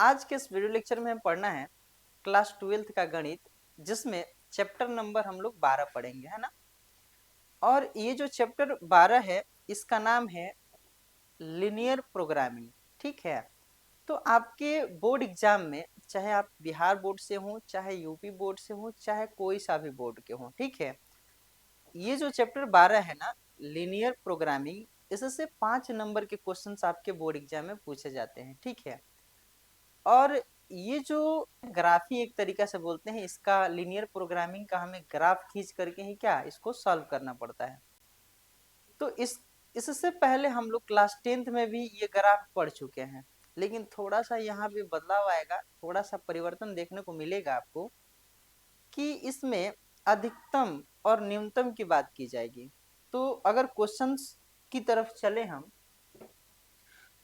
आज के इस वीडियो लेक्चर में हम पढ़ना है क्लास 12th का गणित, जिसमें चैप्टर नंबर हम लोग 12 पढ़ेंगे, है ना। और ये जो चैप्टर 12 है इसका नाम है लीनियर प्रोग्रामिंग। ठीक है, तो आपके बोर्ड एग्जाम में, चाहे आप बिहार बोर्ड से हो, चाहे यूपी बोर्ड से हो, चाहे कोई सा भी बोर्ड के हो, ठीक है, ये जो चैप्टर 12 है ना, लीनियर प्रोग्रामिंग, इससे 5 नंबर के क्वेश्चंस आपके बोर्ड एग्जाम में पूछे जाते हैं। ठीक है, और ये जो ग्राफी एक तरीका से बोलते हैं, इसका लीनियर प्रोग्रामिंग का हमें ग्राफ खींच करके ही क्या इसको सॉल्व करना पड़ता है। तो इससे पहले हम लोग क्लास 10th में भी ये ग्राफ पढ़ चुके हैं, लेकिन थोड़ा सा यहाँ भी बदलाव आएगा, थोड़ा सा परिवर्तन देखने को मिलेगा आपको कि इसमें अधिकतम और न्यूनतम की बात की जाएगी। तो अगर क्वेश्चंस की तरफ चले हम,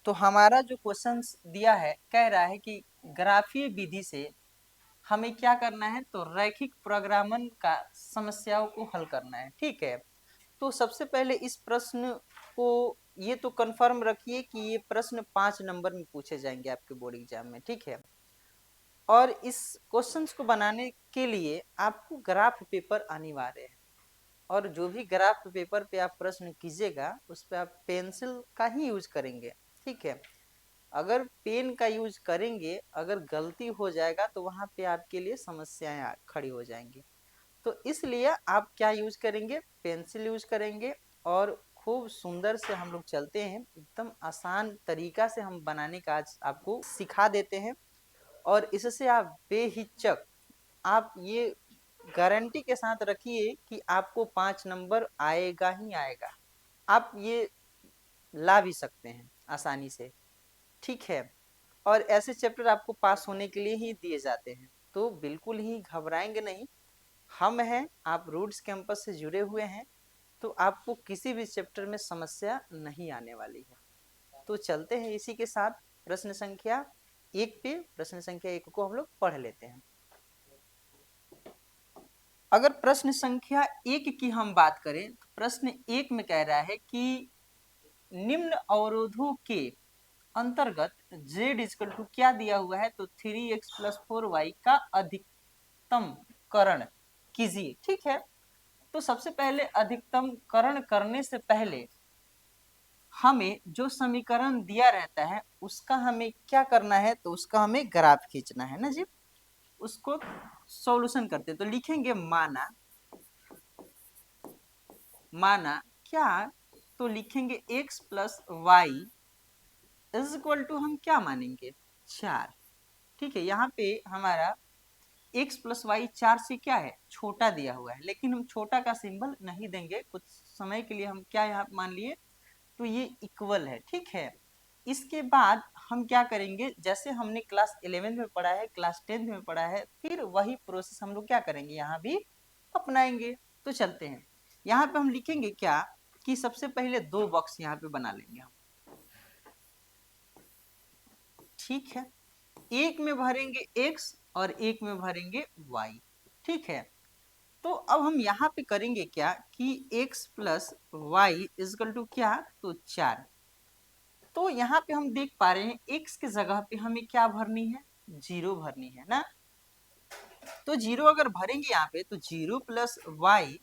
तो हमारा जो क्वेश्चंस दिया है कह रहा है कि ग्राफीय विधि से हमें क्या करना है, तो रैखिक प्रोग्रामन का समस्याओं को हल करना है। ठीक है, तो सबसे पहले इस प्रश्न को ये तो कंफर्म रखिए कि ये प्रश्न 5 नंबर में पूछे जाएंगे आपके बोर्ड एग्जाम में। ठीक है, और इस क्वेश्चंस को बनाने के लिए आपको ग्राफ पेपर अनिवार्य है, और जो भी ग्राफ पेपर पे आप प्रश्न कीजिएगा उस पर आप पेंसिल का ही यूज करेंगे। ठीक है, अगर पेन का यूज करेंगे, अगर गलती हो जाएगा तो वहां पे आपके लिए समस्याएं खड़ी हो जाएंगी। तो इसलिए आप क्या यूज करेंगे, पेंसिल यूज करेंगे, और खूब सुंदर से हम लोग चलते हैं, एकदम आसान तरीका से हम बनाने का आज आपको सिखा देते हैं। और इससे आप बेहिचक, आप ये गारंटी के साथ रखिए कि आपको 5 नंबर आएगा ही आएगा। आप ये ला भी सकते हैं आसानी से। ठीक है, और ऐसे चैप्टर आपको पास होने के लिए ही दिए जाते हैं, तो बिल्कुल ही घबराएंगे नहीं। हम हैं, आप रूट्स कैंपस से जुड़े हुए हैं, तो आपको किसी भी चैप्टर में समस्या नहीं आने वाली है। तो चलते हैं इसी के साथ प्रश्न संख्या 1 पे। प्रश्न संख्या 1 को हम लोग पढ़ लेते हैं। अगर प्रश्न संख्या 1 की हम बात करें, तो प्रश्न 1 में कह रहा है कि निम्न अवरोधों के अंतर्गत z इक्वल टू क्या दिया हुआ है, तो 3x प्लस 4y का अधिकतम करण कीजिए। ठीक है, तो सबसे पहले अधिकतम करण करने से पहले हमें जो समीकरण दिया रहता है उसका हमें क्या करना है, तो उसका हमें ग्राफ खींचना है ना जी। उसको सॉल्यूशन करते हैं, तो लिखेंगे माना, माना क्या, तो लिखेंगे x plus y is equal to, हम क्या मानेंगे 4। ठीक है, यहाँ पे हमारा x प्लस वाई 4 से क्या है, छोटा दिया हुआ है, लेकिन हम छोटा का सिंबल नहीं देंगे कुछ समय के लिए। हम क्या यहाँ मान लिए, तो ये इक्वल है। ठीक है, इसके बाद हम क्या करेंगे, जैसे हमने क्लास 11 में पढ़ा है, क्लास 10 में पढ़ा है, फिर वही प्रोसेस हम लोग क्या करेंगे, यहाँ भी अपनाएंगे। तो चलते हैं, यहाँ पे हम लिखेंगे क्या, कि सबसे पहले 2 बॉक्स यहाँ पे बना लेंगे हम। ठीक है, एक में भरेंगे x और एक में भरेंगे y। ठीक है, तो अब हम यहाँ पे करेंगे क्या, कि x plus y is equal to क्या, तो 4। तो यहाँ पे हम देख पा रहे हैं x के जगह पे हमें क्या भरनी है, 0 भरनी है ना। तो 0 अगर भरेंगे यहाँ पे, तो 0 प्लस वाई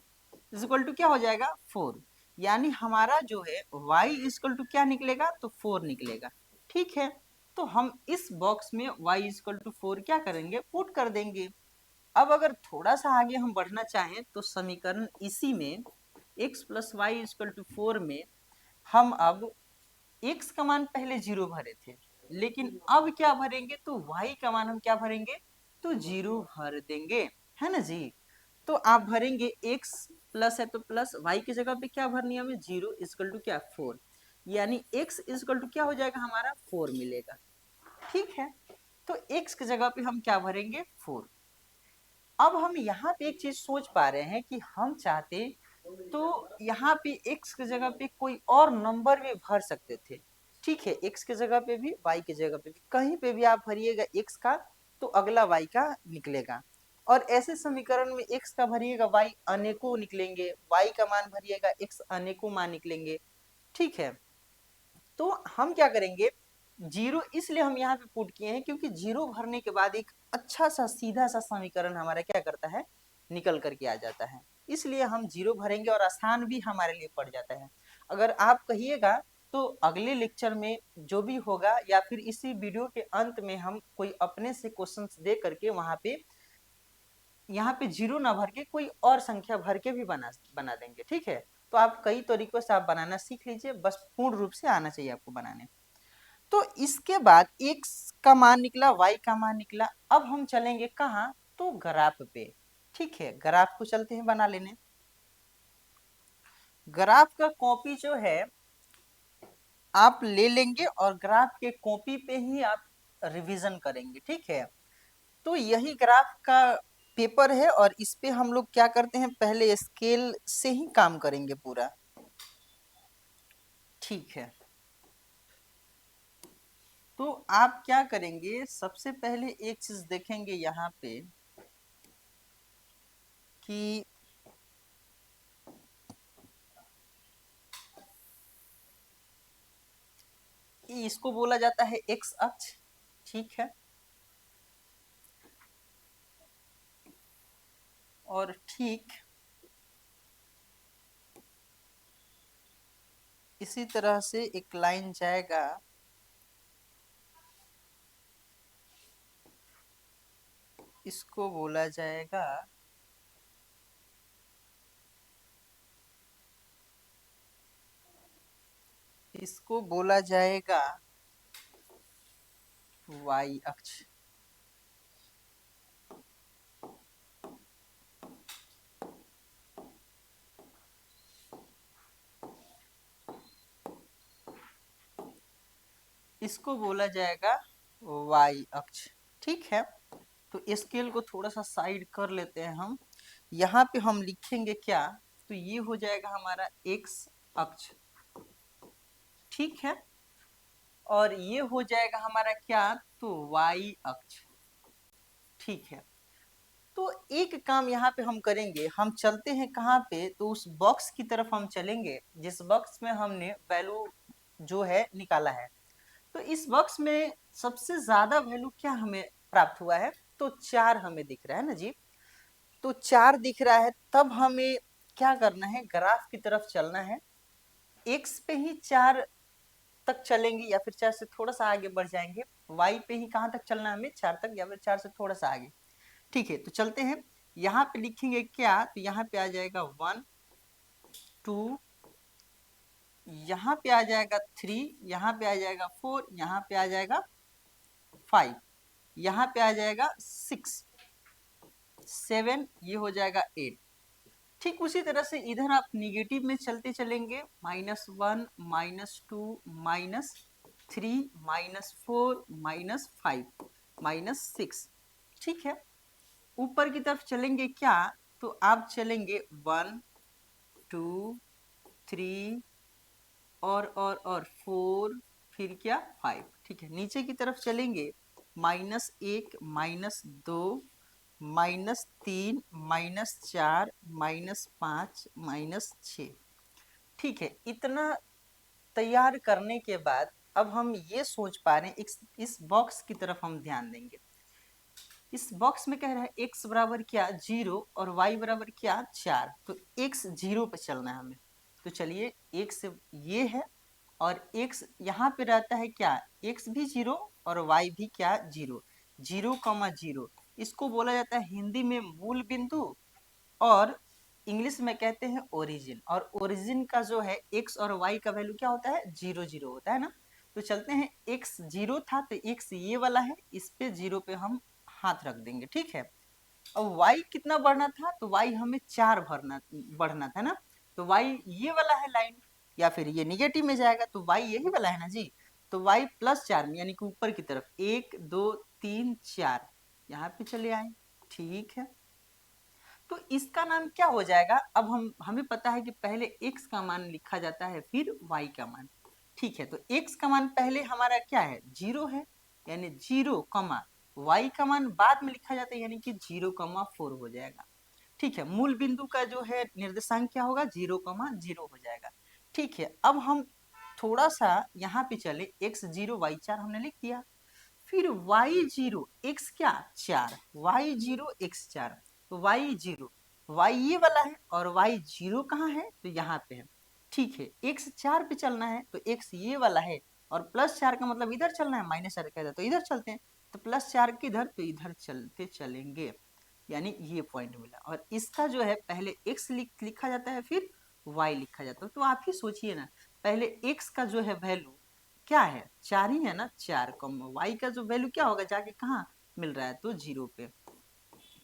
इजकल टू क्या हो जाएगा, 4। यानी हमारा जो है y इजकल टू क्या निकलेगा, तो 4 निकलेगा। ठीक है, तो हम इस बॉक्स में y इजकल टू 4 क्या करेंगे, पुट कर देंगे। अब अगर थोड़ा सा आगे हम बढ़ना चाहें, तो समीकरण इसी में x plus y is equal to 4 में हम अब x का मान पहले 0 भरे थे, लेकिन अब क्या भरेंगे, तो y का मान हम क्या भरेंगे, तो 0 भर देंगे, है ना जी। तो आप भरेंगे x प्लस है तो प्लस, y की जगह पे क्या भरनी है हमें, 0 इजकल टू क्या, 4। यानी x इजकल टू क्या हो जाएगा, हमारा 4 मिलेगा। ठीक है, तो x की जगह पे हम क्या भरेंगे, 4। अब हम यहाँ पे एक चीज सोच पा रहे हैं कि हम चाहते तो यहाँ पे x की जगह पे कोई और नंबर भी भर सकते थे। ठीक है, x की जगह पे भी, y की जगह पे भी, कहीं पे भी आप भरिएगा x का, तो अगला y का निकलेगा। और ऐसे समीकरण में x का भरिएगा y अनेकों निकलेंगे, y का मान भरिएगा x अनेकों मान निकलेंगे। ठीक है, तो हम क्या करेंगे, जीरो इसलिए हम यहाँ पे पुट किए हैं क्योंकि जीरो भरने के बाद एक अच्छा सा सीधा सा समीकरण हमारा क्या करता है, निकल करके आ जाता है। इसलिए हम जीरो भरेंगे और आसान भी हमारे लिए पड़ जाता है। अगर आप कहिएगा तो अगले लेक्चर में जो भी होगा या फिर इसी वीडियो के अंत में हम कोई अपने से क्वेश्चंस दे करके वहां पे यहाँ पे जीरो ना भर के कोई और संख्या भर के भी बना देंगे, ठीक है। तो आप कई तरीकों से आप बनाना सीख लीजिए, बस पूर्ण रूप से आना चाहिए आपको बनाने। तो इसके बाद x का मान निकला, y का मान निकला। अब हम चलेंगे कहाँ, तो ग्राफ पे, ठीक है। ग्राफ को चलते हैं बना लेने। ग्राफ का कॉपी जो है आप ले लेंगे और ग्राफ के कॉपी पे ही आप रिवीजन करेंगे, ठीक है। तो यही ग्राफ का पेपर है और इस पे हम लोग क्या करते हैं, पहले स्केल से ही काम करेंगे पूरा, ठीक है। तो आप क्या करेंगे, सबसे पहले एक चीज देखेंगे यहाँ पे कि इसको बोला जाता है एक्स अक्ष, ठीक है। और ठीक इसी तरह से एक लाइन जाएगा, इसको बोला जाएगा वाई अक्ष। इसको बोला जाएगा वाई अक्ष, ठीक है। तो स्केल को थोड़ा सा साइड कर लेते हैं हम। यहाँ पे हम लिखेंगे क्या, तो ये हो जाएगा हमारा एक्स अक्ष, ठीक है। और ये हो जाएगा हमारा क्या, तो वाई अक्ष, ठीक है। तो एक काम यहाँ पे हम करेंगे, हम चलते हैं कहाँ पे, तो उस बॉक्स की तरफ हम चलेंगे जिस बॉक्स में हमने वैल्यू जो है निकाला है। तो इस बॉक्स में सबसे ज्यादा वैल्यू क्या हमें प्राप्त हुआ है, तो 4 हमें दिख रहा है ना जी। तो 4 दिख रहा है, तब हमें क्या करना है, ग्राफ की तरफ चलना है। एक्स पे ही 4 तक चलेंगे या फिर 4 से थोड़ा सा आगे बढ़ जाएंगे। वाई पे ही कहाँ तक चलना है हमें, 4 तक या फिर 4 से थोड़ा सा आगे, ठीक है। तो चलते हैं, यहाँ पे लिखेंगे क्या, तो यहाँ पे आ जाएगा 1 2, यहाँ पे आ जाएगा 3, यहाँ पे आ जाएगा 4, यहाँ पे आ जाएगा 5, यहाँ पे आ जाएगा 6 7, ये हो जाएगा 8। ठीक उसी तरह से इधर आप निगेटिव में चलते चलेंगे, -1 -2 -3 -4 -5 -6, ठीक है। ऊपर की तरफ चलेंगे क्या, तो आप चलेंगे 1 2 3 और 4, फिर क्या 5, ठीक है। नीचे की तरफ चलेंगे -1 -2 -3 -4 -5 -6, ठीक है। इतना तैयार करने के बाद अब हम ये सोच पा रहे हैं, इस बॉक्स की तरफ हम ध्यान देंगे। इस बॉक्स में कह रहा है x बराबर क्या 0 और y बराबर क्या 4, तो x 0 पे चलना है हमें। तो चलिए x ये है और x यहाँ पे रहता है क्या, x भी 0 और y भी क्या 0, 0,0। इसको बोला जाता है हिंदी में मूल बिंदु और इंग्लिश में कहते हैं ओरिजिन। और ओरिजिन का जो है x और y का वैल्यू क्या होता है, 0 0 होता है ना। तो चलते हैं, x 0 था तो x ये वाला है, इस पे 0 पे हम हाथ रख देंगे, ठीक है। अब y कितना बढ़ना था, तो y हमें 4 बढ़ना था ना। तो y ये वाला है लाइन, या फिर ये निगेटिव में जाएगा, तो y यही वाला है ना जी। तो y +4 में यानी कि ऊपर की तरफ 1 2 3 4 यहाँ पे चले आए, ठीक है। तो इसका नाम क्या हो जाएगा, अब हमें पता है कि पहले x का मान लिखा जाता है फिर y का मान, ठीक है। तो x का मान पहले हमारा क्या है, 0 है, यानी 0, y का मान बाद में लिखा जाता है यानी कि 0,4 हो जाएगा, ठीक है। मूल बिंदु का जो है निर्देशांक क्या होगा, 0,0 हो जाएगा, ठीक है। अब हम थोड़ा सा यहाँ पे चले, x0 y4 हमने लिख दिया, फिर y0 x क्या 4, y0 x4, तो y0 y ये वाला है और y0 कहाँ है तो यहाँ पे है। ठीक है, x4 पे चलना है तो x ये वाला है और +4 का मतलब इधर चलना है, -4 का तो इधर चलते हैं, तो +4 किधर तो इधर चलते चलेंगे, यानी ये पॉइंट मिला। और इसका जो है पहले x लिखा जाता है फिर y लिखा जाता है। तो आप ही सोचिए ना, पहले x का जो है वैल्यू क्या है 4 ही है ना, 4 कम y का जो वैल्यू क्या होगा जाके कहाँ मिल रहा है तो 0 पे।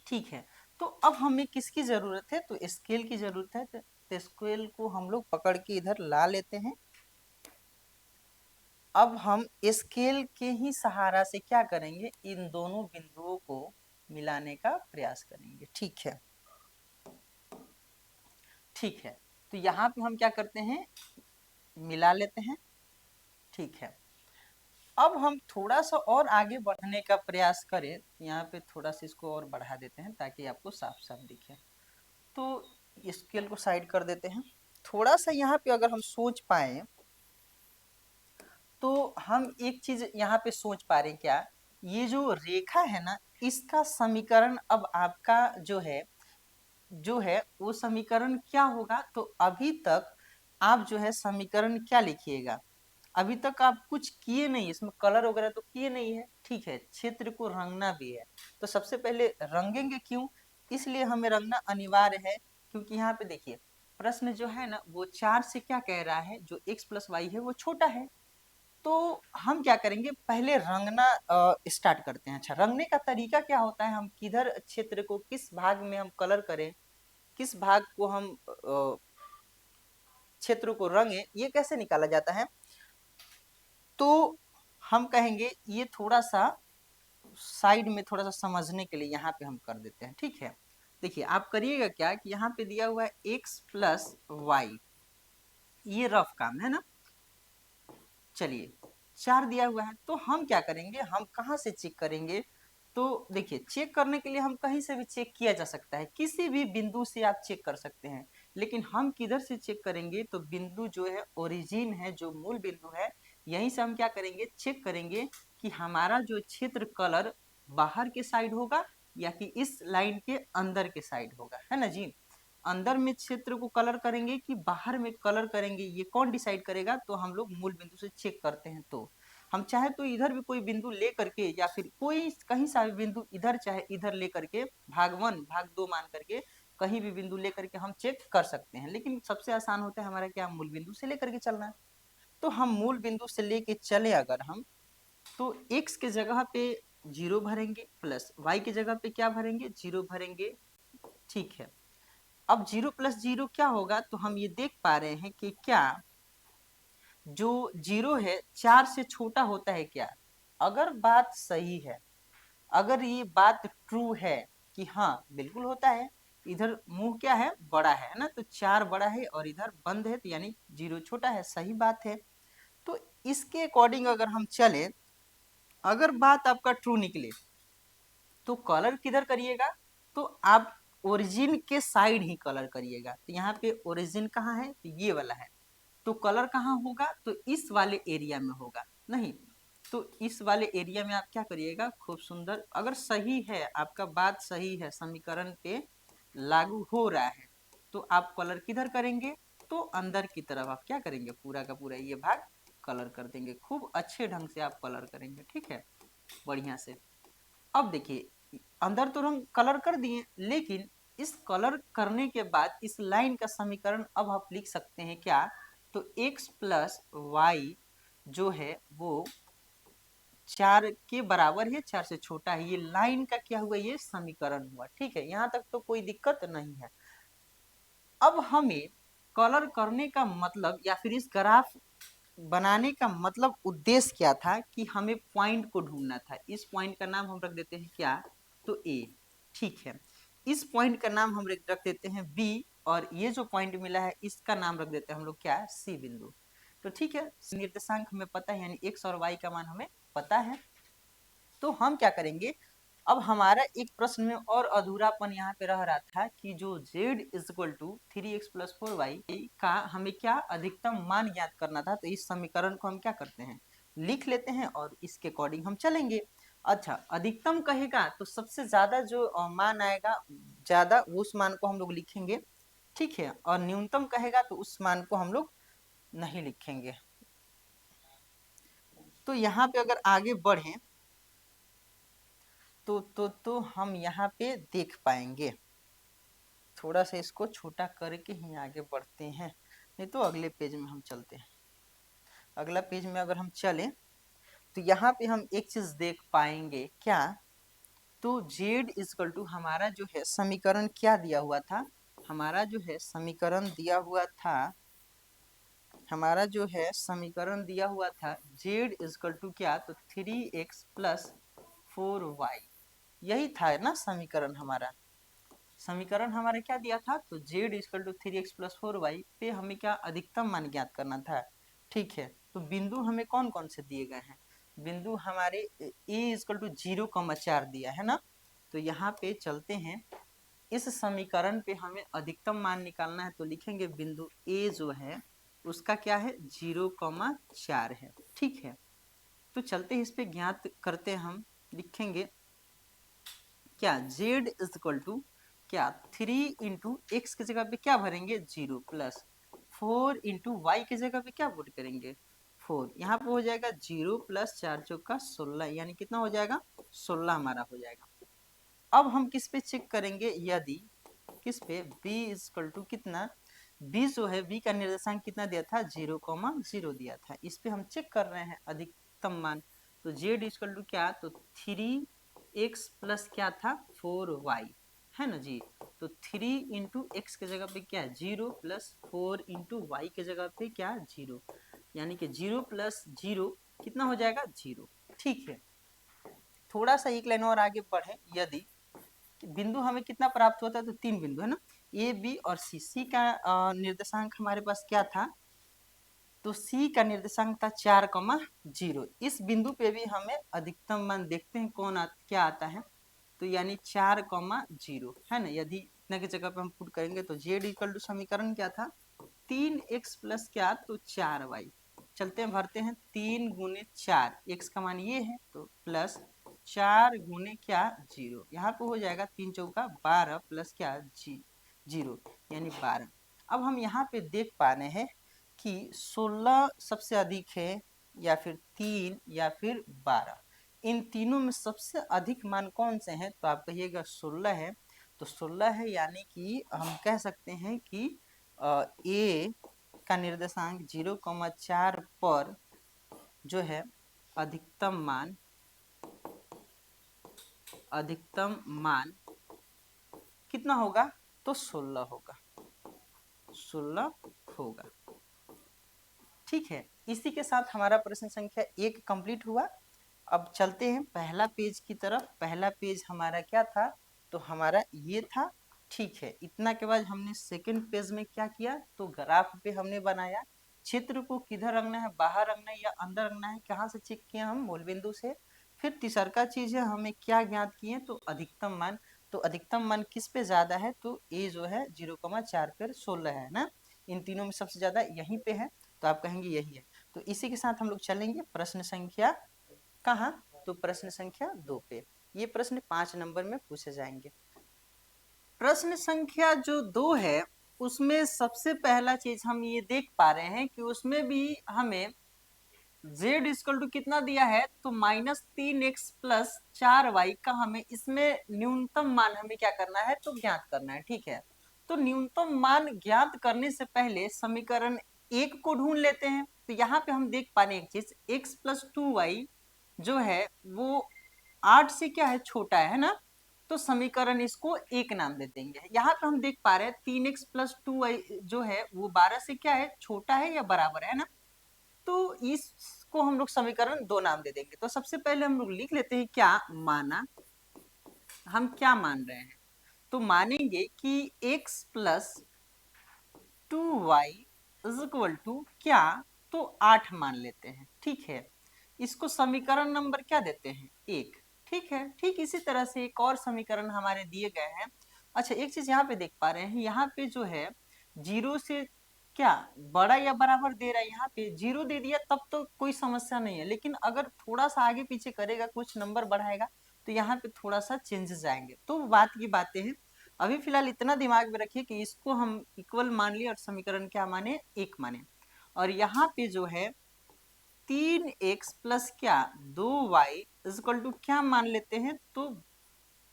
ठीक है, तो अब हमें किसकी जरूरत है तो स्केल की जरूरत है, तो स्केल को हम लोग पकड़ के इधर ला लेते हैं। अब हम स्केल के ही सहारा से क्या करेंगे, इन दोनों बिंदुओं को मिलाने का प्रयास करेंगे। ठीक है, ठीक है, तो यहाँ पे हम क्या करते हैं मिला लेते हैं। ठीक है, अब हम थोड़ा सा और आगे बढ़ने का प्रयास करें, यहाँ पे थोड़ा सा इसको और बढ़ा देते हैं ताकि आपको साफ साफ दिखे। तो स्केल को साइड कर देते हैं, थोड़ा सा यहाँ पे अगर हम सोच पाए तो हम एक चीज यहाँ पे सोच पा रहे हैं क्या, ये जो रेखा है ना इसका समीकरण अब आपका जो है वो समीकरण क्या होगा, तो अभी तक आप जो है समीकरण क्या लिखिएगा, अभी तक आप कुछ किए नहीं, इसमें कलर वगैरह तो किए नहीं है। ठीक है, क्षेत्र को रंगना भी है, तो सबसे पहले रंगेंगे, क्यों, इसलिए हमें रंगना अनिवार्य है, क्योंकि यहाँ पे देखिए प्रश्न जो है ना वो 4 से क्या कह रहा है, जो x+y है वो छोटा है। तो हम क्या करेंगे पहले रंगना स्टार्ट करते हैं। अच्छा, रंगने का तरीका क्या होता है, हम किधर क्षेत्र को किस भाग में हम कलर करें, किस भाग को हम क्षेत्र को रंगे, ये कैसे निकाला जाता है, तो हम कहेंगे ये थोड़ा सा साइड में थोड़ा सा समझने के लिए यहाँ पे हम कर देते हैं। ठीक है, देखिए आप करिएगा क्या कि यहाँ पे दिया हुआ है x+y, ये रफ काम है ना, चलिए 4 दिया हुआ है, तो हम क्या करेंगे, हम कहाँ से चेक करेंगे, तो देखिए चेक करने के लिए हम कहीं से भी चेक किया जा सकता है, किसी भी बिंदु से आप चेक कर सकते हैं, लेकिन हम किधर से चेक करेंगे, तो बिंदु जो है ओरिजिन है, जो मूल बिंदु है, यहीं से हम क्या करेंगे चेक करेंगे कि हमारा जो क्षेत्र कलर बाहर के साइड होगा या कि इस लाइन के अंदर के साइड होगा, है ना जी। अंदर में क्षेत्र को कलर करेंगे कि बाहर में कलर करेंगे, ये कौन डिसाइड करेगा, तो हम लोग मूल बिंदु से चेक करते हैं। तो हम चाहे तो इधर भी कोई बिंदु ले करके या फिर कोई कहीं सा भी बिंदु इधर चाहे इधर ले करके भाग 1 भाग 2 मान करके कहीं भी बिंदु ले करके हम चेक कर सकते हैं, लेकिन सबसे आसान होता है हमारा क्या, मूल बिंदु से लेकर के चलना है। तो हम मूल बिंदु से लेके चले अगर हम, तो x के जगह पे 0 भरेंगे प्लस y की जगह पे क्या भरेंगे 0 भरेंगे। ठीक है, अब 0 + 0 क्या होगा, तो हम ये देख पा रहे हैं कि क्या जो 0 है 4 से छोटा होता है क्या, अगर बात सही है, अगर ये बात ट्रू है कि हाँ बिल्कुल होता है, इधर मुंह क्या है बड़ा है ना, तो 4 बड़ा है और इधर बंद है, तो यानी 0 छोटा है, सही बात है। तो इसके अकॉर्डिंग अगर हम चले, अगर बात आपका ट्रू निकले तो कलर किधर करिएगा, तो आप ओरिजिन के साइड ही कलर करिएगा। तो यहाँ पे ओरिजिन कहाँ है, तो ये वाला है, तो कलर कहाँ होगा, तो इस वाले एरिया में होगा, नहीं तो इस वाले एरिया में आप क्या करिएगा, खूब सुंदर, अगर सही है आपका बात सही है, समीकरण पे लागू हो रहा है, तो आप कलर किधर करेंगे, तो अंदर की तरफ आप क्या करेंगे, पूरा का पूरा ये भाग कलर कर देंगे, खूब अच्छे ढंग से आप कलर करेंगे। ठीक है, बढ़िया से। अब देखिए अंदर तो हम कलर कर दिए, लेकिन इस कलर करने के बाद इस लाइन का समीकरण अब आप लिख सकते हैं क्या, तो x+y जो है वो 4 के बराबर है, 4 से छोटा है, ये लाइन का क्या हुआ, ये समीकरण हुआ। ठीक है, यहाँ तक तो कोई दिक्कत नहीं है। अब हमें कलर करने का मतलब या फिर इस ग्राफ बनाने का मतलब उद्देश्य क्या था, कि हमें पॉइंट को ढूंढना था। इस पॉइंट का नाम हम रख देते हैं क्या, तो ए। ठीक है, इस पॉइंट का नाम हम रख देते हैं बी, और ये जो पॉइंट मिला है इसका नाम रख देते हैं हम लोग क्या, सी बिंदु। तो ठीक है, निर्देशांक हमें पता है, यानी एक्स और वाई का मान हमें पता है। तो हम क्या करेंगे, अब हमारा एक प्रश्न में और अधूरापन यहाँ पे रह रहा था कि जो z इक्वल टू 3x+4y का हमें क्या अधिकतम मान ज्ञात करना था। तो इस समीकरण को हम क्या करते हैं, लिख लेते हैं और इसके अकॉर्डिंग हम चलेंगे। अच्छा, अधिकतम कहेगा तो सबसे ज्यादा जो मान आएगा ज्यादा उस मान को हम लोग लिखेंगे, ठीक है, और न्यूनतम कहेगा तो उस मान को हम लोग नहीं लिखेंगे। तो यहाँ पे अगर आगे बढ़े तो हम यहाँ पे देख पाएंगे। थोड़ा सा इसको छोटा करके ही आगे बढ़ते हैं, नहीं तो अगले पेज में हम चलते हैं। अगला पेज में अगर हम चले तो यहाँ पे हम एक चीज देख पाएंगे क्या, तो z इक्वल टू हमारा जो है समीकरण क्या दिया हुआ था, हमारा जो है समीकरण दिया हुआ था, हमारा जो है समीकरण दिया हुआ था z इक्वल टू क्या, तो 3x+4y, यही था ना समीकरण हमारा। समीकरण हमारा क्या दिया था, तो z इक्वल टू 3x+4y पे हमें क्या अधिकतम मान ज्ञात करना था, ठीक है। तो बिंदु हमें कौन कौन से दिए गए हैं, बिंदु हमारे a इक्वल टू 0,4 दिया है ना। तो यहाँ पे चलते हैं, इस समीकरण पे हमें अधिकतम मान निकालना है, तो लिखेंगे बिंदु a जो है उसका क्या है 0,4 है, ठीक है। तो चलते हैं इस पे ज्ञात करते हैं, हम लिखेंगे क्या z इक्वल टू क्या 3 इंटू एक्स की जगह पे क्या भरेंगे 0 प्लस 4 इंटू वाई की जगह पे क्या पुट करेंगे 4, यहाँ पे हो जाएगा 0 प्लस 4 चौका 16, यानी कितना हो जाएगा 16 हमारा हो जाएगा। अब हम किस पे चेक करेंगे, यदि किस पे b इक्वल टू कितना, b जो है b का निर्देशांक कितना दिया था 0,0 दिया था, इस पे हम चेक कर रहे हैं अधिकतम मान। तो z इक्वल टू क्या, तो 3x प्लस क्या था 4y, है ना जी। तो 3 इंटू एक्स की जगह पे क्या 0 प्लस 4 इंटू वाई की जगह पे क्या 0, यानी कि 0 प्लस 0 कितना हो जाएगा 0, ठीक है। थोड़ा सा एक लाइन और आगे बढ़े, यदि बिंदु हमें कितना प्राप्त होता है, तो 3 बिंदु है ना, ए बी और सी। सी का निर्देशांक हमारे पास क्या था, तो सी का निर्देशांक था 4,0। इस बिंदु पे भी हमें अधिकतम मान देखते हैं क्या आता है, तो यानी 4,0 है ना। यदि इतना की जगह पे हम पुट करेंगे तो z इक्वल टू समीकरण क्या था 3x प्लस क्या, तो 4y। चलते हैं भरते हैं, 3 गुने 4, x का मान ये है, तो प्लस 4 गुने क्या 0, यहाँ पे हो जाएगा 3 चौका 12 प्लस क्या 0, यानी 12। अब हम यहाँ पे देख पा रहे हैं कि 16 सबसे अधिक है, या फिर 3, या फिर 12, इन तीनों में सबसे अधिक मान कौन से हैं, तो आप कहिएगा 16 है। तो 16 है, यानी कि हम कह सकते हैं कि ए का निर्देशांक 0,4 पर जो है अधिकतम मान कितना होगा, तो 16 होगा, 16 होगा, ठीक है। इसी के साथ हमारा प्रश्न संख्या 1 कंप्लीट हुआ। अब चलते हैं पहला पेज की तरफ। पहला पेज हमारा क्या था, तो हमारा ये था, ठीक है। इतना के बाद हमने सेकंड पेज में क्या किया, तो ग्राफ पे हमने बनाया, क्षेत्र को किधर रखना है, बाहर रखना है या अंदर रखना है, कहाँ से चेक किया हम, मूल बिंदु से। फिर तीसरा चीज है, हमें क्या ज्ञात किए, तो अधिकतम मान। तो अधिकतम मान किस पे ज्यादा है, तो ए जो है 0,4 पर 16 है ना, इन तीनों में सबसे ज्यादा यहीं पे है, तो आप कहेंगे यही है। तो इसी के साथ हम लोग चलेंगे प्रश्न संख्या कहाँ, तो प्रश्न संख्या 2 पे। ये प्रश्न 5 नंबर में पूछे जाएंगे। प्रश्न संख्या जो 2 है उसमें सबसे पहला चीज हम ये देख पा रहे हैं कि उसमें भी हमें z इक्वल टू कितना दिया है, तो -3x प्लस 4y का हमें इसमें न्यूनतम मान हमें क्या करना है, तो ज्ञात करना है, ठीक है। तो न्यूनतम मान ज्ञात करने से पहले समीकरण 1 को ढूंढ लेते हैं। तो यहाँ पे हम देख पा रहे हैं एक चीज, x प्लस 2y जो है वो 8 से क्या है छोटा है ना, तो समीकरण इसको 1 नाम दे देंगे। यहाँ पे हम देख पा रहे हैं 3x प्लस 2y जो है वो 12 से क्या है छोटा है या बराबर है ना, तो इसको हम लोग समीकरण 2 नाम दे देंगे। तो सबसे पहले हम लोग लिख लेते हैं क्या माना, हम क्या मान रहे हैं, तो मानेंगे कि x plus 2y is equal to क्या, तो 8 मान लेते हैं, ठीक है। इसको समीकरण नंबर क्या देते हैं 1, ठीक है, ठीक इसी तरह से एक और समीकरण हमारे दिए गए हैं। अच्छा, एक चीज यहाँ पे देख पा रहे हैं, यहाँ पे जो है जीरो से क्या बड़ा या बराबर दे रहा है, यहाँ पे जीरो दे दिया तब तो कोई समस्या नहीं है, लेकिन अगर थोड़ा सा आगे पीछे करेगा, कुछ नंबर बढ़ाएगा, तो यहाँ पे थोड़ा सा चेंजेस आएंगे। तो बात की बातें हैं, अभी फिलहाल इतना दिमाग में रखिए कि इसको हम इक्वल मान लिए और समीकरण क्या माने, एक माने। और यहाँ पे जो है 3x प्लस क्या 2y इजकल टू क्या मान लेते हैं, तो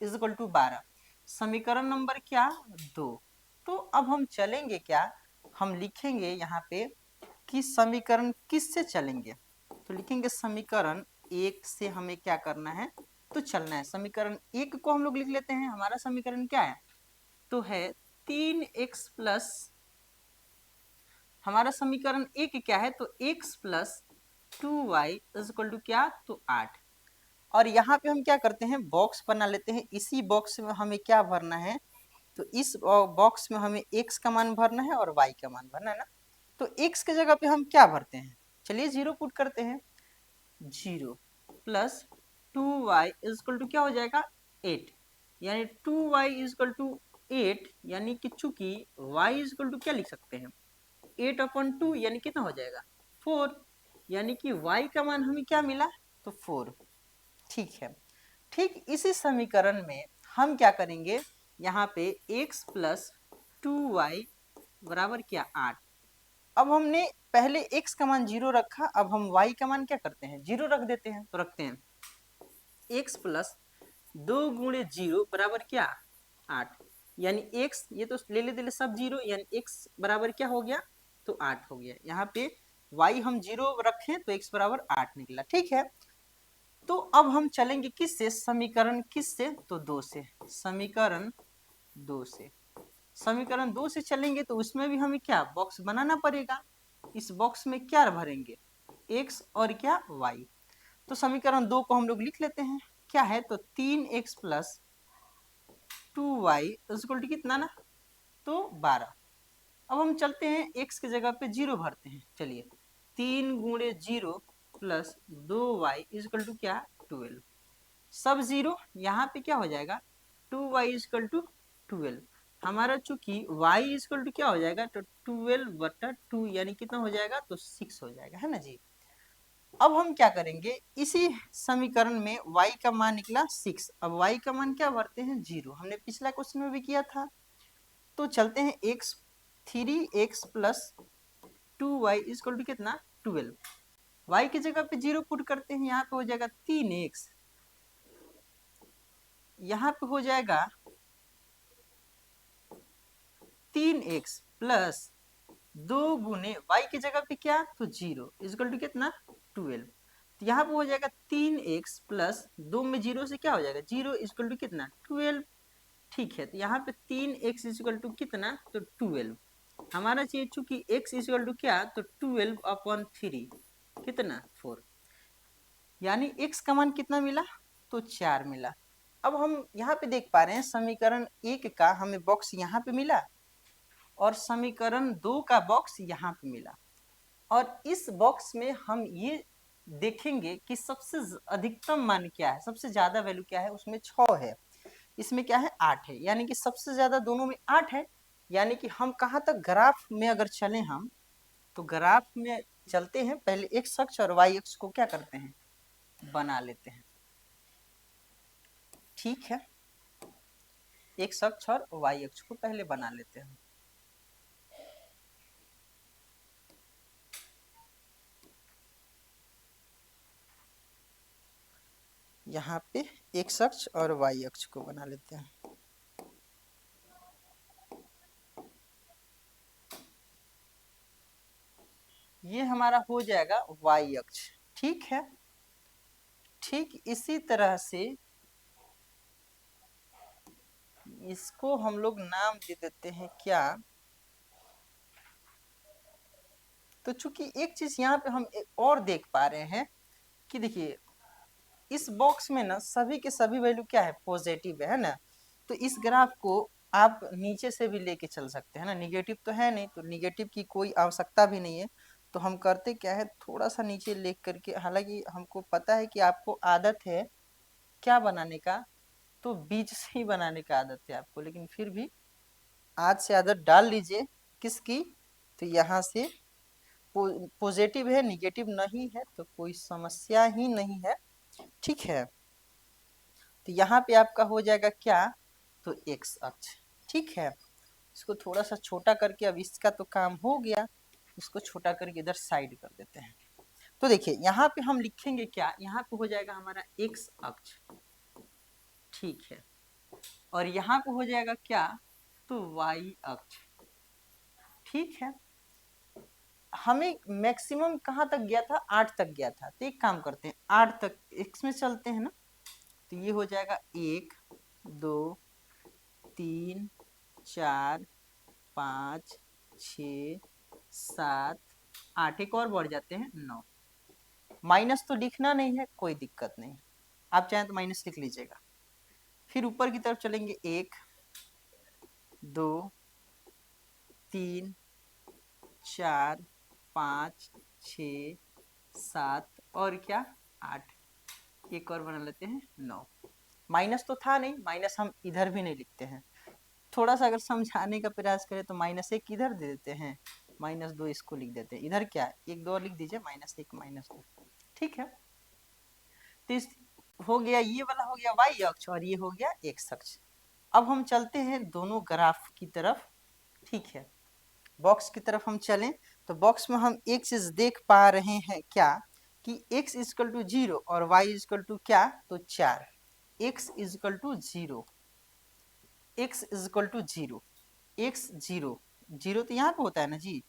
इजकल टू 12। समीकरण नंबर क्या 2। तो अब हम चलेंगे क्या, हम लिखेंगे यहाँ पे कि समीकरण किस से चलेंगे, तो लिखेंगे समीकरण एक से हमें क्या करना है, तो चलना है। समीकरण एक को हम लोग लिख लेते हैं, हमारा समीकरण क्या है, तो है 3x प्लस, हमारा समीकरण एक क्या है, तो x plus 2y is equal to क्या, तो 8। और यहाँ पे हम क्या करते हैं, बॉक्स बना लेते हैं। इसी बॉक्स में हमें क्या भरना है, तो इस बॉक्स में हमें x का मान भरना है और y का मान भरना है ना। तो x के जगह पे हम क्या भरते हैं, चलिए जीरो पुट करते हैं। Zero plus 2y is equal to क्या हो जाएगा 8, यानी 2y इजकल टू 8, यानी कि चूंकि y इजकल टू क्या लिख सकते हैं 8/2, यानी कितना हो जाएगा 4, यानी कि y का मान हमें क्या मिला, तो 4। ठीक है, ठीक इसी समीकरण में हम क्या करेंगे, यहाँ पे x प्लस 2y बराबर क्या 8। अब हमने पहले x का मान 0 रखा, अब हम y का मान क्या करते हैं 0 रख देते हैं, तो रखते हैं x प्लस 2 गुणे 0 बराबर क्या 8, यानी x ये तो ले ले सब 0, यानी x बराबर क्या हो गया, तो 8 हो गया। यहाँ पे y हम 0 रखें तो x बराबर 8 निकला। ठीक है, तो अब हम चलेंगे किससे, समीकरण किससे, तो 2 से। समीकरण 2 से, समीकरण 2 से चलेंगे तो उसमें भी हमें क्या बॉक्स बनाना पड़ेगा। इस बॉक्स में क्या भरेंगे, x और क्या y। तो समीकरण 2 को हम लोग लिख लेते हैं, क्या है, तो 3x plus 2y equal to कितना ना, तो 12। अब हम चलते हैं x की जगह पे 0 भरते हैं, चलिए 3 गुणे 0 प्लस 2y इक्वल टू क्या 12, सब 0, यहाँ पे क्या हो जाएगा 2y इक्वल टू 12। हमारा चूंकि y इक्वल टू क्या हो जाएगा, तो 12/2, यानी कितना हो जाएगा, तो 6 हो जाएगा, है ना जी। अब हम क्या करेंगे, इसी समीकरण में y का मान निकला 6, अब y का मान क्या भरते हैं 0, हमने पिछला क्वेश्चन में भी किया था। तो चलते हैं x 3x plus 2y equal to कितना 12, y की जगह पे 0 पुट करते हैं, यहाँ पे हो जाएगा 3x, यहाँ पे हो जाएगा 3x प्लस 2 गुने y की जगह पे क्या, तो 0 इक्वल टू कितना 12। तो यहाँ पे हो जाएगा 3x प्लस 2 में 0 से क्या हो जाएगा 0 इक्वल टू कितना 12। ठीक है, तो यहाँ पे 3x इक्वल टू कितना, तो 12। हमारा चाहिए चूंकि x इक्वल टू क्या, तो 12/3 कितना 4, यानी x का मान कितना मिला, तो 4 मिला। अब हम यहाँ पे देख पा रहे हैं समीकरण एक का हमें बॉक्स यहाँ पे मिला और समीकरण 2 का बॉक्स यहाँ पे मिला, और इस बॉक्स में हम ये देखेंगे कि सबसे अधिकतम मान क्या है, सबसे ज्यादा वैल्यू क्या है, उसमें 6 है, इसमें क्या है 8 है, यानी कि सबसे ज्यादा दोनों में 8 है। यानी कि हम कहाँ तक ग्राफ में अगर चलें हम, तो ग्राफ में चलते हैं, पहले एक्स अक्ष और वाई अक्ष को क्या करते हैं बना लेते हैं। ठीक है, एक्स अक्ष और वाई अक्ष को पहले बना लेते हैं। यहाँ पे एक्स अक्ष और वाई अक्ष को बना लेते हैं। ये हमारा हो जाएगा वाई अक्ष। ठीक है, ठीक इसी तरह से इसको हम लोग नाम दे देते हैं क्या, तो चूंकि एक चीज यहाँ पे हम एक और देख पा रहे हैं कि देखिए इस बॉक्स में ना सभी के सभी वैल्यू क्या है पॉजिटिव है ना। तो इस ग्राफ को आप नीचे से भी लेके चल सकते हैं ना, निगेटिव तो है नहीं, तो निगेटिव की कोई आवश्यकता भी नहीं है। तो हम करते क्या है थोड़ा सा नीचे लेख करके, हालांकि हमको पता है कि आपको आदत है क्या बनाने का, तो बीच से ही बनाने का आदत है आपको, लेकिन फिर भी आज से आदत डाल लीजिए। किसकी, तो यहाँ से पॉजिटिव है, निगेटिव नहीं है, तो कोई समस्या ही नहीं है। ठीक है, तो यहाँ पे आपका हो जाएगा क्या, तो एक्स अक्ष। ठीक है, इसको थोड़ा सा छोटा करके, अब इसका तो काम हो गया, इसको छोटा करके इधर साइड कर देते हैं। तो देखिए यहाँ पे हम लिखेंगे क्या, यहाँ पे हो जाएगा हमारा एक्स अक्ष। ठीक है, और यहाँ पे हो जाएगा क्या, तो वाई अक्ष। ठीक है, हमें मैक्सिमम कहाँ तक गया था, 8 तक गया था, तो एक काम करते हैं 8 तक एक्स में चलते हैं ना, तो ये हो जाएगा 1 2 3 4 5 6 7 8, एक और बढ़ जाते हैं 9। माइनस तो दिखना नहीं है, कोई दिक्कत नहीं, आप चाहें तो माइनस लिख लीजिएगा। फिर ऊपर की तरफ चलेंगे 1 2 3 4 5 6 7 और क्या 8, एक और बना लेते हैं 9। माइनस तो था नहीं, माइनस हम इधर भी नहीं लिखते हैं। थोड़ा सा अगर समझाने का प्रयास करें तो -1 इधर दे देते हैं, -2 इसको लिख देते हैं। इधर क्या 1 2 और लिख दीजिए, -1 -2। ठीक है, तो इस हो गया, ये वाला हो गया वाई अक्ष और ये हो गया एक्स अक्ष। अब हम चलते हैं दोनों ग्राफ की तरफ। ठीक है, बॉक्स की तरफ हम चलें, तो बॉक्स में हम एक चीज देख पा रहे हैं क्या, कि x इजकल टू 0 और y इजकल टू क्या, तो 4। x is equal to 0, x is equal to 0, x 0 0 तो यहाँ पे होता है ना जी,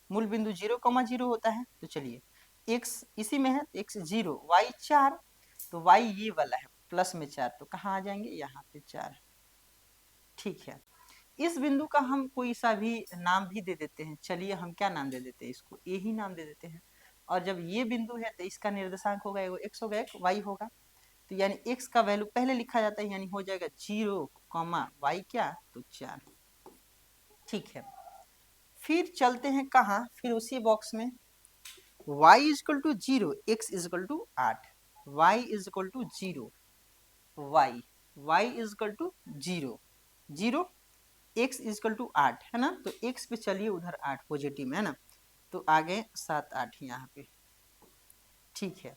मूल बिंदु 0,0 होता है। तो चलिए x इसी में है, x 0 y 4, तो y ये वाला है प्लस में 4, तो कहाँ आ जाएंगे, यहाँ पे 4। ठीक है, इस बिंदु का हम कोई सा भी नाम भी दे देते हैं। चलिए हम क्या नाम दे देते हैं, इसको ए ही नाम दे देते हैं। और जब ये बिंदु है तो इसका निर्देशांक होगा, एगो एक्स होगा एक वाई होगा, तो यानी एक्स का वैल्यू पहले लिखा जाता है, यानी हो जाएगा 0, वाई क्या, तो 4। ठीक है, फिर चलते हैं कहाँ, फिर उसी बॉक्स में y is equal to 0, x is equal to 8, y is equal to 0, y is equal to 0 0, x is equal to 8 है ना, तो x पे चलिए उधर 8 पॉजिटिव में है ना, तो आ गए 7 8 यहाँ पे। ठीक है,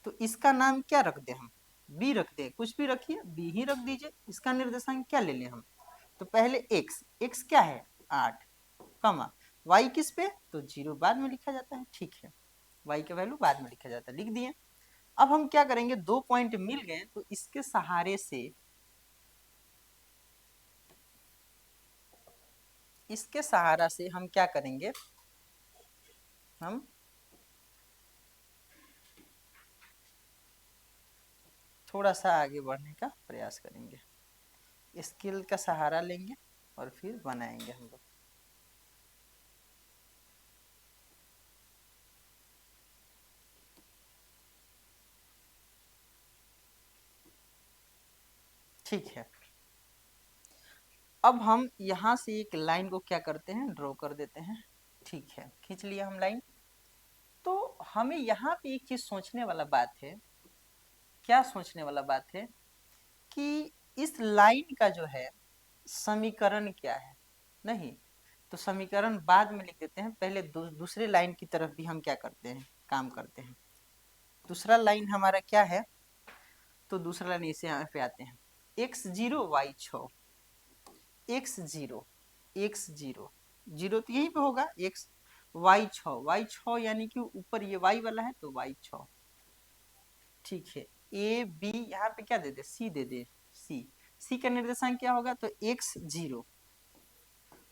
तो इसका नाम क्या रख दे, हम b रख दे, कुछ भी रखिए b ही रख दीजिए। इसका निर्देशांक क्या ले लें हम, तो पहले x क्या है 8, कमा y किस पे, तो 0 बाद में लिखा जाता है। ठीक है, y का वैल्यू बाद में लिखा जाता है, लिख दिए। अब हम क्या करेंगे, 2 पॉइंट मिल गए, तो इसके सहारे से, इसके सहारा से हम क्या करेंगे, हम थोड़ा सा आगे बढ़ने का प्रयास करेंगे, स्केल का सहारा लेंगे और फिर बनाएंगे हम लोग। ठीक है, अब हम यहाँ से एक लाइन को क्या करते हैं, ड्रॉ कर देते हैं। ठीक है, खींच लिया हम लाइन। तो हमें यहाँ पे एक चीज सोचने वाला बात है, क्या सोचने वाला बात है, कि इस लाइन का जो है समीकरण क्या है। नहीं, तो समीकरण बाद में लिख देते हैं, पहले दूसरे लाइन की तरफ भी हम क्या करते हैं, काम करते हैं। दूसरा लाइन हमारा क्या है, तो दूसरा लाइन इसे यहाँ पे आते हैं, x 0 y 6, x 0 x 0 0 तो यहीं पे होगा, x y 6 यानी कि ऊपर ये y वाला है तो y 6। ठीक है, a b यहाँ पे क्या दे दे, c दे दे, c का निर्देशांक क्या होगा, तो x 0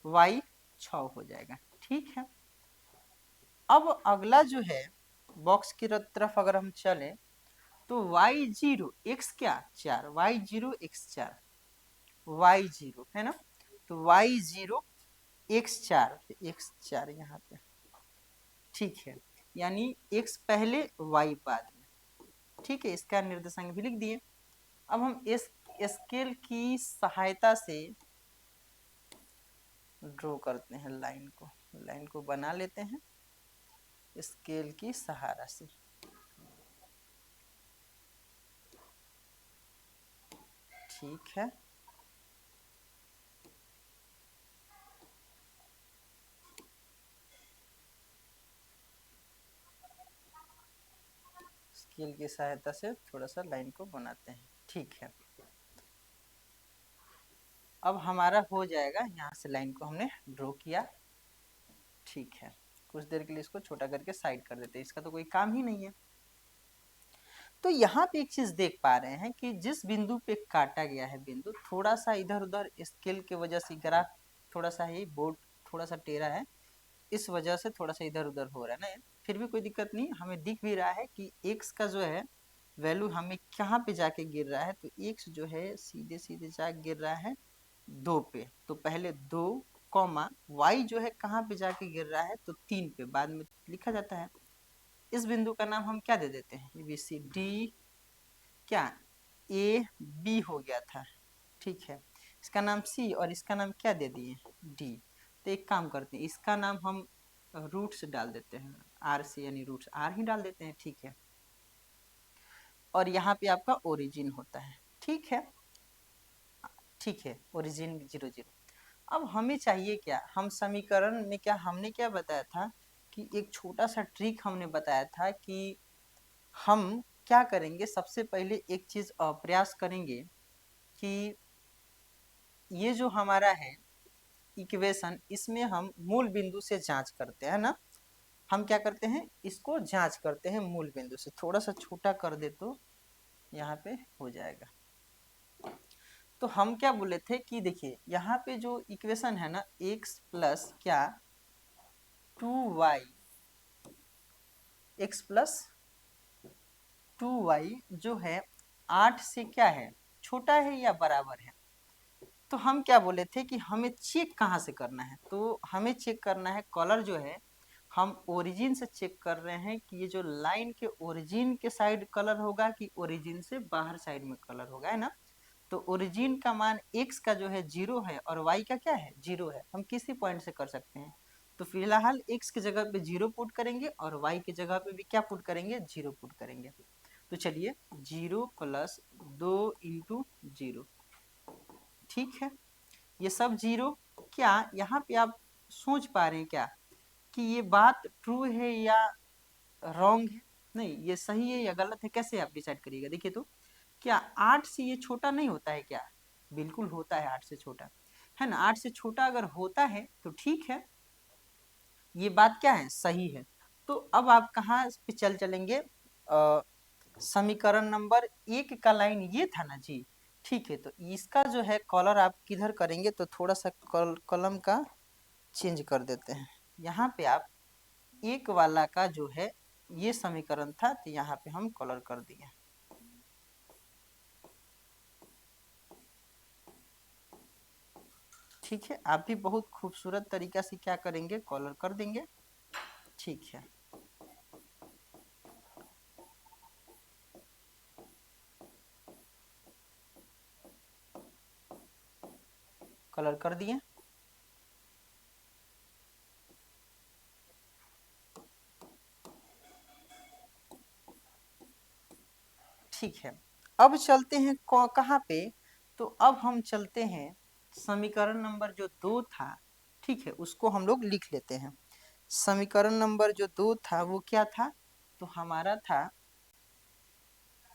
y 6 हो जाएगा। ठीक है, अब अगला जो है बॉक्स की तरफ अगर हम चलें, तो y 0 x क्या 4, y 0 x 4, y 0 है ना, तो y 0 x 4, x 4 यहाँ पे। ठीक है, यानी x पहले y बाद में। ठीक है, इसका निर्देशांक भी लिख दिए। अब हम इस स्केल की सहायता से ड्रॉ करते हैं लाइन को बना लेते हैं स्केल की सहारा से। ठीक है, स्केल की सहायता से थोड़ा सा लाइन को बनाते हैं। ठीक है, अब हमारा हो जाएगा, यहाँ से लाइन को हमने ड्रॉ किया। ठीक है, कुछ देर के लिए इसको छोटा करके साइड कर देते हैं, इसका तो कोई काम ही नहीं है। तो यहाँ पे एक चीज देख पा रहे हैं कि जिस बिंदु पे काटा गया है बिंदु, थोड़ा सा इधर उधर स्केल की वजह से ग्राफ थोड़ा सा ही बोर्ड थोड़ा सा टेढ़ा है, इस वजह से थोड़ा सा इधर उधर हो रहा है ना। फिर भी कोई दिक्कत नहीं, हमें दिख भी रहा है कि एक्स का जो है वैल्यू हमें कहाँ पे जाके गिर रहा है। तो एक्स जो है सीधे सीधे जाके गिर रहा है 2 पे। तो पहले 2 कॉमा वाई जो है कहाँ पे जाके गिर रहा है, तो 3 पे बाद में लिखा जाता है। इस बिंदु का नाम हम क्या दे देते हैं, ए बी सी डी, क्या ए बी हो गया था। ठीक है, इसका नाम सी और इसका नाम क्या दे दिए, डी। तो एक काम करते हैं, इसका नाम हम रूट्स डाल देते हैं, आर से, यानी रूट्स आर ही डाल देते हैं। ठीक है, और यहाँ पे आपका ओरिजिन होता है। ठीक है, ठीक है, ओरिजिन 0 0। अब हमें चाहिए क्या, हम समीकरण में क्या हमने क्या बताया था कि एक छोटा सा ट्रिक हमने बताया था कि हम क्या करेंगे, सबसे पहले एक चीज प्रयास करेंगे कि ये जो हमारा है इक्वेशन, इसमें हम मूल बिंदु से जांच करते हैं ना। हम क्या करते हैं, इसको जांच करते हैं मूल बिंदु से। थोड़ा सा छोटा कर दे तो यहाँ पे हो जाएगा। तो हम क्या बोले थे कि देखिए यहाँ पे जो इक्वेशन है ना, x प्लस क्या 2y, x प्लस 2y जो है 8 से क्या है, छोटा है या बराबर है। तो हम क्या बोले थे कि हमें चेक कहाँ से करना है, तो हमें चेक करना है कलर जो है, हम ओरिजिन से चेक कर रहे हैं कि ये जो लाइन के ओरिजिन के साइड कलर होगा कि ओरिजिन से बाहर साइड में कलर होगा, है ना। तो ओरिजिन का मान x का जो है 0 है और y का क्या है 0 है, हम किसी पॉइंट से कर सकते हैं। तो फिलहाल x की जगह पे 0 पुट करेंगे और y की जगह पे भी क्या पुट करेंगे, 0 पुट करेंगे। तो चलिए 0 प्लस 2 इंटू 0। ठीक है, ये सब 0। क्या यहाँ पे आप सोच पा रहे हैं क्या कि ये बात ट्रू है या रॉन्ग है, नहीं ये सही है या गलत है, कैसे आप डिसाइड करिएगा। देखिए तो क्या 8 से ये छोटा नहीं होता है क्या, बिल्कुल होता है 8 से छोटा, है ना। 8 से छोटा अगर होता है तो ठीक है, ये बात क्या है, सही है। तो अब आप कहाँ पे चलेंगे, समीकरण नंबर 1 का लाइन ये था ना जी। ठीक है, तो इसका जो है कलर आप किधर करेंगे, तो थोड़ा सा कलम का चेंज कर देते हैं। यहाँ पे आप 1 वाला का जो है ये समीकरण था, तो यहाँ पे हम कलर कर दिए। ठीक है, आप भी बहुत खूबसूरत तरीका से क्या करेंगे, कॉलर कर देंगे। ठीक है, कलर कर दिए। ठीक है, अब चलते हैं कहाँ पे, तो अब हम चलते हैं समीकरण नंबर जो 2 था। ठीक है, उसको हम लोग लिख लेते हैं। समीकरण नंबर जो 2 था वो क्या था, तो हमारा था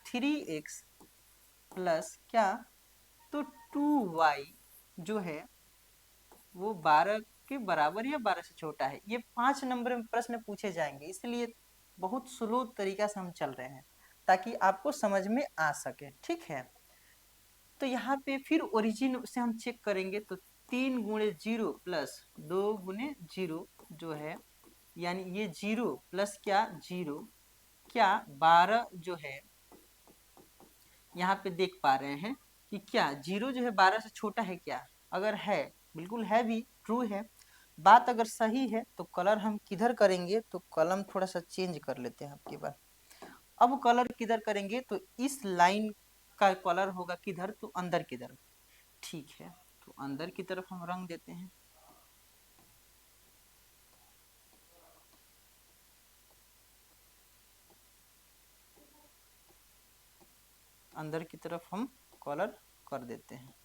3x प्लस क्या, तो 2y जो है वो 12 के बराबर या 12 से छोटा है। ये 5 नंबर में प्रश्न पूछे जाएंगे, इसलिए बहुत स्लो तरीका से हम चल रहे हैं ताकि आपको समझ में आ सके। ठीक है, तो यहाँ पे फिर ओरिजिन से हम चेक करेंगे, तो 3 गुणे 0 प्लस 2 गुणे 0 जो है, यानी ये 0 प्लस क्या 0 क्या 12 जो है, यहाँ पे देख पा रहे हैं कि क्या 0 जो है 12 से छोटा है क्या, अगर है, बिल्कुल है भी, ट्रू है। बात अगर सही है तो कलर हम किधर करेंगे, तो कलम थोड़ा सा चेंज कर लेते हैं आपकी बात। अब कलर किधर करेंगे, तो इस लाइन का कलर होगा किधर, तो अंदर की तरफ। ठीक है, तो अंदर की तरफ हम रंग देते हैं। अंदर की तरफ हम कलर कर देते हैं।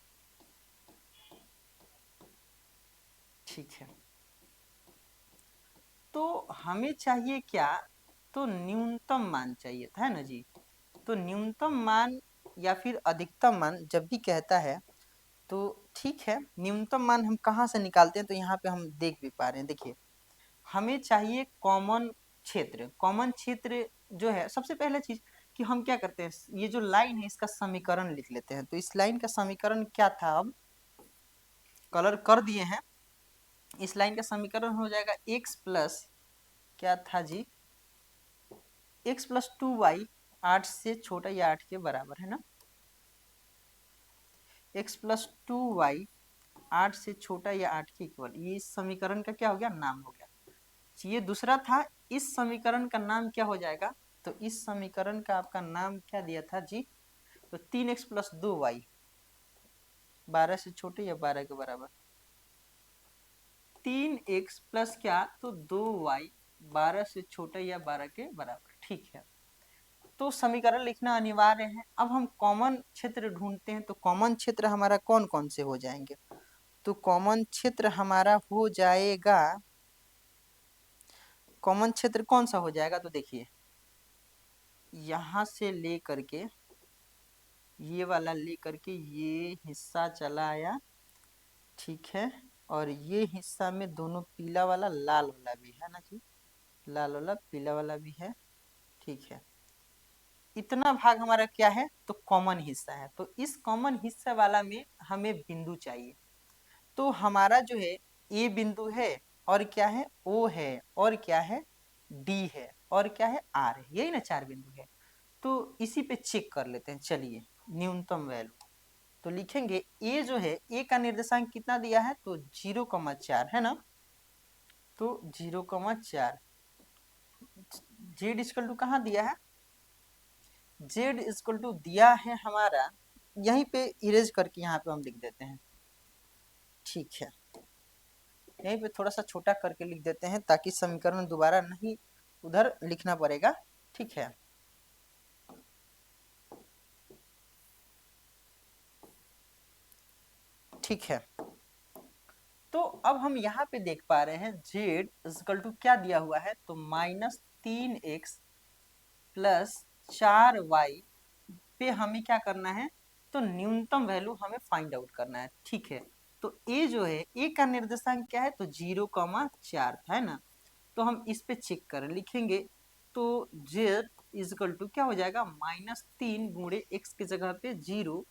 ठीक है, तो हमें चाहिए क्या, तो न्यूनतम मान चाहिए था, है ना जी। तो न्यूनतम मान या फिर अधिकतम मान जब भी कहता है तो ठीक है, न्यूनतम मान हम कहाँ से निकालते हैं, तो यहाँ पे हम देख भी पा रहे हैं। देखिए, हमें चाहिए कॉमन क्षेत्र। कॉमन क्षेत्र जो है, सबसे पहले चीज कि हम क्या करते हैं, ये जो लाइन है इसका समीकरण लिख लेते हैं। तो इस लाइन का समीकरण क्या था, अब कलर कर दिए हैं। इस लाइन का समीकरण हो जाएगा x प्लस क्या था जी, x प्लस 2y, 8 से छोटा या 8 के बराबर, है ना। x प्लस 2y 8 से छोटा या 8 के इक्वल, ये इस समीकरण का क्या हो गया, नाम हो गया। ये दूसरा था, इस समीकरण का नाम क्या हो जाएगा, तो इस समीकरण का आपका नाम क्या दिया था जी, तो 3x प्लस 2y 12 से छोटे या 12 के बराबर। 3x प्लस क्या, तो 2y 12 से छोटे या 12 के बराबर। ठीक है, तो समीकरण लिखना अनिवार्य है। अब हम कॉमन क्षेत्र ढूंढते हैं, तो कॉमन क्षेत्र हमारा कौन कौन से हो जाएंगे, तो कॉमन क्षेत्र हमारा हो जाएगा, कॉमन क्षेत्र कौन सा हो जाएगा, तो देखिए यहां से ले करके ये वाला ले करके ये हिस्सा चला आया, ठीक है, और ये हिस्सा में दोनों पीला वाला लाल वाला भी है ना जी, लाल वाला पीला वाला भी है। ठीक है, इतना भाग हमारा क्या है, तो कॉमन हिस्सा है। तो इस कॉमन हिस्सा वाला में हमें बिंदु चाहिए। तो हमारा जो है ए बिंदु है, और क्या है, ओ है, और क्या है, डी है, और क्या है, आर है, यही ना 4 बिंदु है। तो इसी पे चेक कर लेते हैं। चलिए, न्यूनतम वैल्यू तो लिखेंगे, ए जो है, ए का निर्देशांक कितना दिया है, तो 0,4 है ना। तो 0,4, जेड इक्वल टू कहाँ दिया है, जेड इक्वल टू दिया है हमारा, यहीं पे इरेज करके यहाँ पे हम लिख देते हैं। ठीक है, यहीं पे थोड़ा सा छोटा करके लिख देते हैं ताकि समीकरण दोबारा नहीं उधर लिखना पड़ेगा। ठीक है, ठीक है, तो अब हम यहाँ पे देख पा रहे हैं जेड इक्वल टू क्या दिया हुआ है, तो -3x प्लस 4y पे हमें क्या करना है, तो न्यूनतम वैल्यू हमें फाइंड आउट करना है। ठीक है, तो ए जो है, ए का निर्देशांक क्या है, तो 0,4 था, है ना। तो हम इस पे चेक करें, लिखेंगे, तो जेड इजकल टू क्या हो जाएगा, -3 गुणे एक्स की जगह पे 0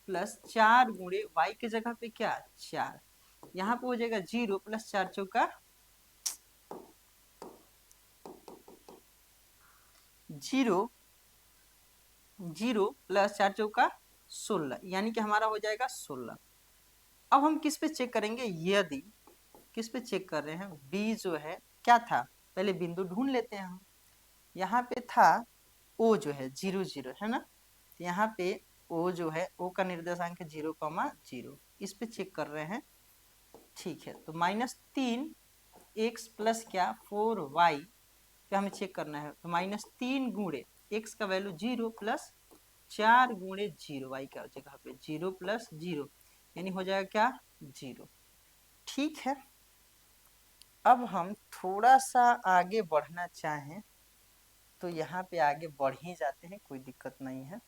प्लस 4 गुणे वाई की जगह पे क्या 4, यहाँ पे हो जाएगा 0 प्लस 4 चौका 0, 0 प्लस 4 चौका 16, यानी कि हमारा हो जाएगा 16। अब हम किस पे चेक करेंगे, यदि किस पे चेक कर रहे हैं, बी जो है क्या था, पहले बिंदु ढूंढ लेते हैं हम। यहाँ पे था ओ जो है 0 0, है ना। तो यहाँ पे ओ जो है, ओ का निर्देशांक है 0,0, इस पे चेक कर रहे हैं। ठीक है, तो -3x प्लस क्या 4y पे हमें चेक करना है। तो -3 गुणे x का वैल्यू 0 प्लस 4 गुणे 0 y का जगह पे 0 प्लस 0, यानी हो जाएगा क्या 0। ठीक है, अब हम थोड़ा सा आगे बढ़ना चाहें तो यहाँ पे आगे बढ़ ही जाते हैं, कोई दिक्कत नहीं है,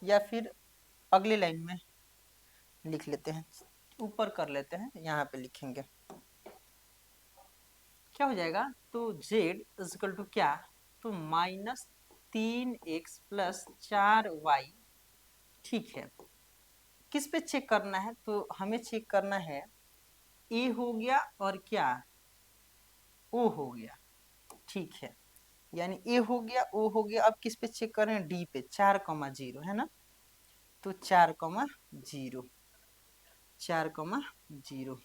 या फिर अगली लाइन में लिख लेते हैं, ऊपर कर लेते हैं, यहाँ पे लिखेंगे क्या हो जाएगा, तो z इक्वल टू क्या, तो -3x प्लस 4y। ठीक है, किस पे चेक करना है, तो हमें चेक करना है ए हो गया और क्या ओ हो गया। ठीक है, यानी ए हो गया ओ हो गया। अब किस पे चेक कर रहे हैं, डी पे 4,0 है ना। तो 4,0, 4,0,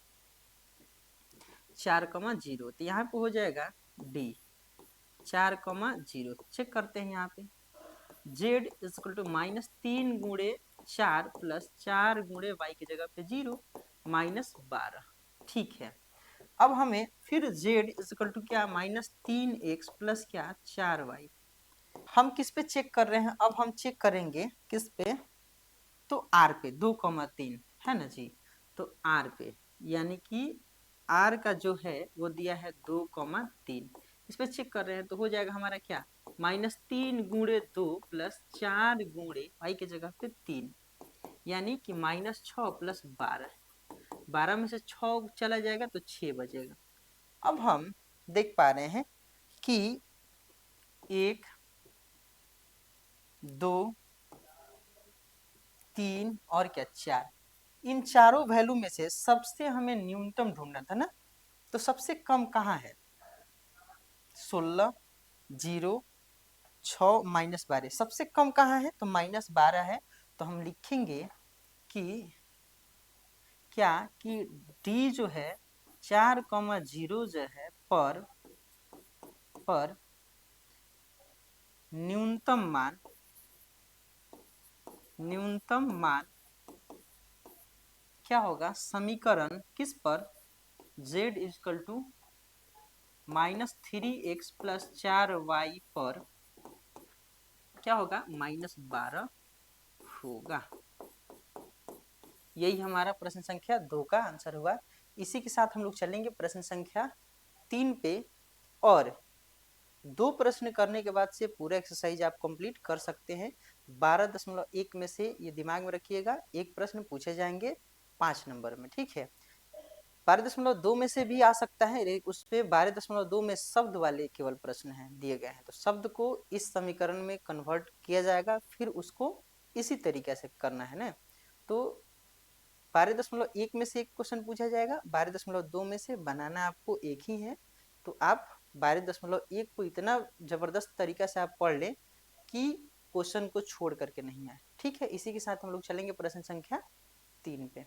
4,0, तो यहाँ पे हो जाएगा डी 4,0। चेक करते हैं यहाँ पे, जेड इक्वल टू -3 गुणे 4 प्लस 4 गुणे वाई की जगह पे 0 -12। ठीक है, अब हमें फिर जेड इक्वल टू क्या -3x प्लस क्या 4y, हम किस पे चेक कर रहे हैं, अब हम चेक करेंगे किस पे, तो आर पे 2,3 है ना जी। तो आर पे यानी कि आर का जो है वो दिया है 2,3, इस पे चेक कर रहे हैं तो हो जाएगा हमारा क्या, -3 गुणे 2 प्लस 4 गुणे y के जगह पे 3, यानी कि -6 प्लस 12 में से 6 चला जाएगा तो 6 बचेगा। अब हम देख पा रहे हैं कि 1 2 3 और क्या 4, इन चारों वैल्यू में से सबसे हमें न्यूनतम ढूंढना था ना, तो सबसे कम कहाँ है, 16 0 6 -12, सबसे कम कहाँ है तो -12 है। तो हम लिखेंगे कि क्या कि डी जो है 4,0 जो है पर न्यूनतम मान क्या होगा, समीकरण किस पर, z is equal to -3x plus 4y पर क्या होगा, -12 होगा। यही हमारा प्रश्न संख्या 2 का आंसर हुआ। इसी के साथ हम लोग चलेंगे प्रश्न संख्या 3 पे, और 2 प्रश्न करने के बाद से पूरा एक्सरसाइज आप कंप्लीट कर सकते हैं। 12.1 में से ये दिमाग में रखिएगा, एक प्रश्न पूछे जाएंगे 5 नंबर में, ठीक है। 12.2 में से भी आ सकता है, उस पे 12.2 में शब्द वाले केवल प्रश्न हैं दिए गए हैं, तो शब्द को इस समीकरण में कन्वर्ट किया जाएगा, फिर उसको इसी तरीके से करना है ना। तो 12.1 में से एक क्वेश्चन पूछा जाएगा, 12.2 में से बनाना आपको एक ही है। तो आप 12.1 को इतना जबरदस्त तरीका से आप पढ़ लें कि क्वेश्चन को छोड़ करके नहीं आए, ठीक है। इसी के साथ हम लोग चलेंगे प्रश्न संख्या 3 पे।